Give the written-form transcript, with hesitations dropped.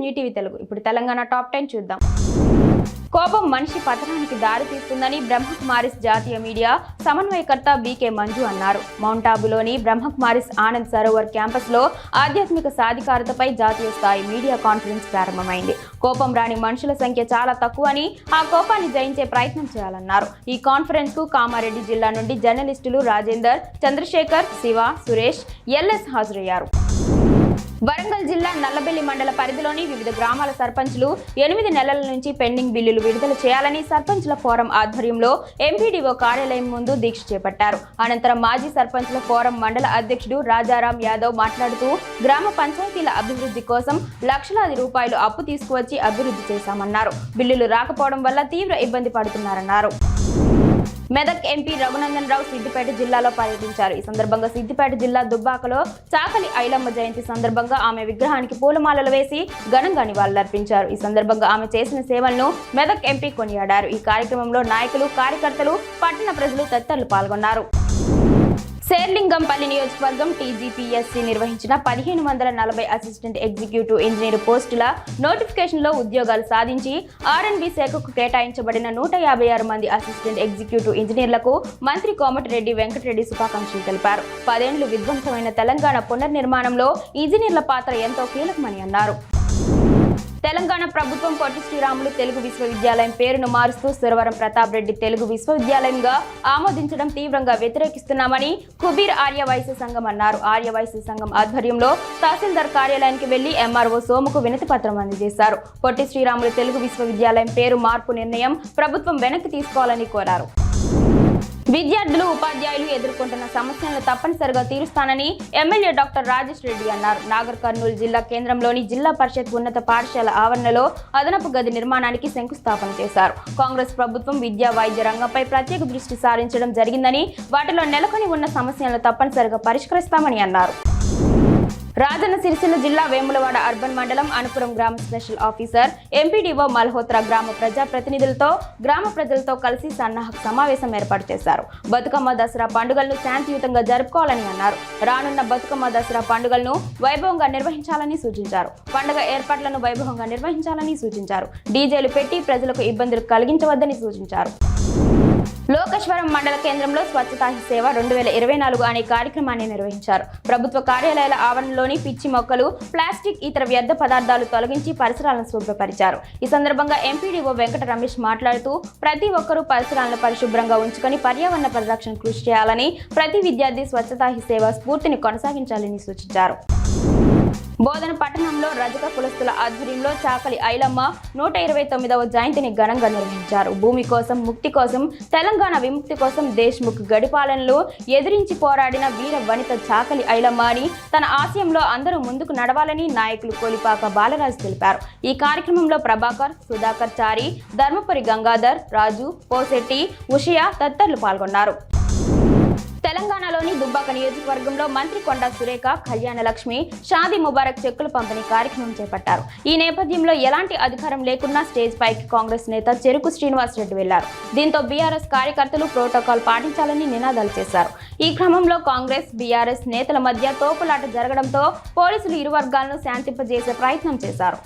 New TV Telugu. ఇప్పుడు Telangana top 10 చూద్దాం. కోపం మనిషి పతనానికి దారి తీస్తుందని బ్రహ్మకుమారిస్ జాతీయ మీడియా సమన్వయకర్త బీకే మంజు అన్నారు. మౌంట్ ఆబులోని బ్రహ్మకుమారిస్ ఆనంద్ సరోవర్ క్యాంపస్లో ఆధ్యాత్మిక సాధికారతపై జాతీయ స్థాయి మీడియా కాన్ఫరెన్స్ ప్రారంభమైంది. కోపం రాని మనుషుల సంఖ్య చాలా తక్కువని, ఆ కోపాన్ని జయించే ప్రయత్నం చేయాలన్నారు. ఈ కాన్ఫరెన్స్ కు కామారెడ్డి జిల్లా నుండి జర్నలిస్టులు రాజేందర్, చంద్రశేఖర్, శివ, సురేష్, ఎల్ఎస్ హాజరయ్యారు. వరంగల్ జిల్లా నల్లబెల్లి మండల పరిధిలోని వివిధ గ్రామాల సర్పంచ్లు 8 నెలల నుంచి పెండింగ్ బిల్లులు విడుదల చేయాలని సర్పంచ్ల ఫోరం ఆధ్వర్యంలో ఎంపీడీఓ కార్యాలయం ముందు దీక్ష చేపట్టారు. అనంతరం మాజీ సర్పంచ్ల ఫోరం మండల అధ్యక్షుడు రాజారాం యాదవ్ మాట్లాడుతూ గ్రామ పంచాయతీల అభివృద్ధి కోసం లక్షలాది రూపాయలు అప్పు తీసుకువచ్చి అభివృద్ధి చేశామన్నారు. బిల్లులు రాకపోవడం వల్ల తీవ్ర ఇబ్బంది పడుతున్నారన్నారు. మెదక్ ఎంపీ రఘునందన్ రావు సిద్దిపేట జిల్లాలో పర్యటించారు. ఈ సందర్భంగా సిద్దిపేట జిల్లా దుబ్బాకలో చాకలి ఐలమ్మ జయంతి సందర్భంగా ఆమె విగ్రహానికి పూలమాలలు వేసి ఘనంగా నివాళులర్పించారు. ఈ సందర్భంగా ఆమె చేసిన సేవలను మెదక్ ఎంపీ కొనియాడారు. ఈ కార్యక్రమంలో నాయకులు, కార్యకర్తలు, పట్టణ ప్రజలు తదితరులు పాల్గొన్నారు. శేర్లింగంపల్లి నియోజకవర్గం టీజీపీఎస్సీ నిర్వహించిన 1540 అసిస్టెంట్ ఎగ్జిక్యూటివ్ ఇంజనీర్ పోస్టుల నోటిఫికేషన్లో ఉద్యోగాలు సాధించి ఆర్ఎండ్బీ శాఖకు కేటాయించబడిన 156 మంది అసిస్టెంట్ ఎగ్జిక్యూటివ్ ఇంజనీర్లకు మంత్రి కోమటిరెడ్డి వెంకటరెడ్డి శుభాకాంక్షలు తెలిపారు. 10 ఏళ్లు విధ్వంసమైన తెలంగాణ పునర్నిర్మాణంలో ఇంజనీర్ల పాత్ర ఎంతో కీలకమని అన్నారు. తెలంగాణ ప్రభుత్వం పొట్టి శ్రీరాములు తెలుగు విశ్వవిద్యాలయం పేరును మారుస్తూ సురవరం ప్రతాప్ రెడ్డి తెలుగు విశ్వవిద్యాలయంగా ఆమోదించడం తీవ్రంగా వ్యతిరేకిస్తున్నామని కుబీర్ ఆర్యవైశ్య సంఘం అన్నారు. ఆర్యవైశ్య సంఘం ఆధ్వర్యంలో తహసీల్దార్ కార్యాలయానికి వెళ్లి ఎంఆర్ఓ సోముకు వినతి పత్రం అందజేశారు. పొట్టి శ్రీరాములు తెలుగు విశ్వవిద్యాలయం పేరు మార్పు నిర్ణయం ప్రభుత్వం వెనక్కి తీసుకోవాలని కోరారు. విద్యార్థులు, ఉపాధ్యాయులు ఎదుర్కొంటున్న సమస్యలను తప్పనిసరిగా తీరుస్తానని ఎమ్మెల్యే డాక్టర్ రాజేష్ రెడ్డి అన్నారు. నాగర్ కర్నూలు జిల్లా కేంద్రంలోని జిల్లా పరిషత్ ఉన్నత పాఠశాల ఆవరణలో అదనపు గది నిర్మాణానికి శంకుస్థాపన చేశారు. కాంగ్రెస్ ప్రభుత్వం విద్యా, వైద్య రంగంపై ప్రత్యేక దృష్టి సారించడం జరిగిందని, వాటిలో నెలకొని ఉన్న సమస్యలను తప్పనిసరిగా పరిష్కరిస్తామని అన్నారు. రాజన్న సిరిసిల్ల జిల్లా వేములవాడ అర్బన్ మండలం అనుపురం గ్రామ స్పెషల్ ఆఫీసర్ ఎంపీడీఓ మల్హోత్రా గ్రామ ప్రజా ప్రతినిధులతో, గ్రామ ప్రజలతో కలిసి సన్నాహక సమావేశం ఏర్పాటు చేశారు. బతుకమ్మ, దసరా పండుగలను శాంతియుతంగా జరుపుకోవాలని అన్నారు. రానున్న బతుకమ్మ, దసరా పండుగలను వైభవంగా నిర్వహించాలని సూచించారు. పండుగ ఏర్పాట్లను వైభవంగా నిర్వహించాలని సూచించారు. డీజేలు పెట్టి ప్రజలకు ఇబ్బందులు కలిగించవద్దని సూచించారు. లోకేశ్వరం మండల కేంద్రంలో స్వచ్ఛతా హీ సేవ 2024 అనే కార్యక్రమాన్ని నిర్వహించారు. ప్రభుత్వ కార్యాలయాల ఆవరణలోని పిచ్చి మొక్కలు, ప్లాస్టిక్, ఇతర వ్యర్థ పదార్థాలు తొలగించి పరిసరాలను శుభ్రపరిచారు. ఈ సందర్భంగా ఎంపీడీఓ వెంకట రమేష్ మాట్లాడుతూ ప్రతి ఒక్కరూ పరిసరాలను పరిశుభ్రంగా ఉంచుకొని పర్యావరణ పరిరక్షణ కృషి చేయాలని, ప్రతి విద్యార్థి స్వచ్ఛతా హీ సేవ స్ఫూర్తిని కొనసాగించాలని సూచించారు. బోధన పట్టణంలో రజక కులస్తుల ఆధ్వర్యంలో చాకలి ఐలమ్మ 129వ జయంతిని ఘనంగా నిర్వహించారు. భూమి కోసం, ముక్తి కోసం, తెలంగాణ విముక్తి కోసం దేశ్ముఖ్ గడిపాలనలో ఎదిరించి పోరాడిన వీర వనిత చాకలి ఐలమ్మ అని, తన ఆశయంలో అందరూ ముందుకు నడవాలని నాయకులు కోలిపాక బాలరాజు తెలిపారు. ఈ కార్యక్రమంలో ప్రభాకర్, సుధాకర్ చారి, ధర్మపురి గంగాధర్, రాజు, పోసెట్టి, ఉషియా తదితరులు పాల్గొన్నారు. తెలంగాణలోని దుబ్బాక నియోజకవర్గంలో మంత్రి కొండా సురేఖ కళ్యాణలక్ష్మి షాదీ ముబారక్ చెక్కుల పంపిణీ కార్యక్రమం చేపట్టారు. ఈ నేపథ్యంలో ఎలాంటి అధికారం లేకున్నా స్టేజ్ పైకి కాంగ్రెస్ నేత చెరుకు శ్రీనివాస్ రెడ్డి వెళ్లారు. దీంతో బీఆర్ఎస్ కార్యకర్తలు ప్రోటోకాల్ పాటించాలని నినాదాలు చేశారు. ఈ క్రమంలో కాంగ్రెస్, బీఆర్ఎస్ నేతల మధ్య తోపులాట జరగడంతో పోలీసులు ఇరు వర్గాలను శాంతింపజేసే ప్రయత్నం చేశారు.